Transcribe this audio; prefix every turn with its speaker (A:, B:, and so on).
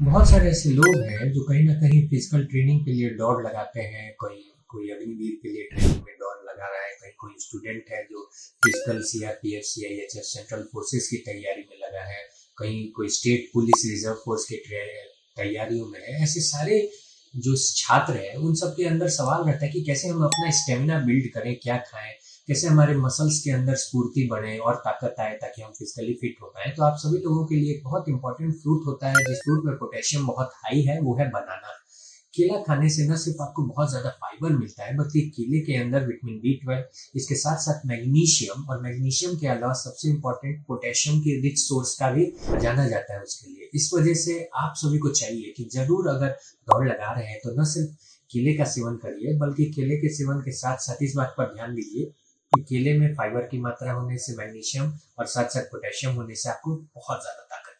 A: बहुत सारे ऐसे लोग हैं जो कहीं न कहीं फिजिकल ट्रेनिंग के लिए दौड़ लगाते हैं, कोई कोई अग्निवीर के लिए ट्रेनिंग में दौड़ लगा रहा है, कहीं कोई स्टूडेंट है जो physical CRPF, CISF central forces की तैयारी में लगा है, कहीं कोई स्टेट पुलिस रिजर्व फोर्स की तैयारियों में है। ऐसे सारे जो छात्र हैं उन सब के अंदर सवाल रहता है कि कैसे हम अपना स्टेमिना बिल्ड करें, क्या खाएँ, कैसे हमारे मसल्स के अंदर स्फूर्ति बढ़े और ताकत आए ताकि हम फिजिकली फिट हो पाएँ। तो आप सभी लोगों के लिए एक बहुत इंपॉर्टेंट फ्रूट होता है जिस फ्रूट में पोटेशियम बहुत हाई है, वो है बनाना। केला खाने से न सिर्फ आपको बहुत ज़्यादा फाइबर मिलता है बल्कि केले के अंदर विटामिन बी 12, इसके साथ साथ मैग्नीशियम, और मैग्नीशियम के अलावा सबसे इम्पोर्टेंट पोटेशियम के रिच सोर्स का भी जाना जाता है उसके लिए। इस वजह से आप सभी को चाहिए कि जरूर अगर दौड़ लगा रहे हैं तो न सिर्फ केले का सेवन करिए बल्कि केले के सेवन के साथ साथ इस बात पर ध्यान दीजिए कि केले में फाइबर की मात्रा होने से, मैग्नीशियम और साथ साथ पोटेशियम होने से आपको बहुत ज्यादा ताकत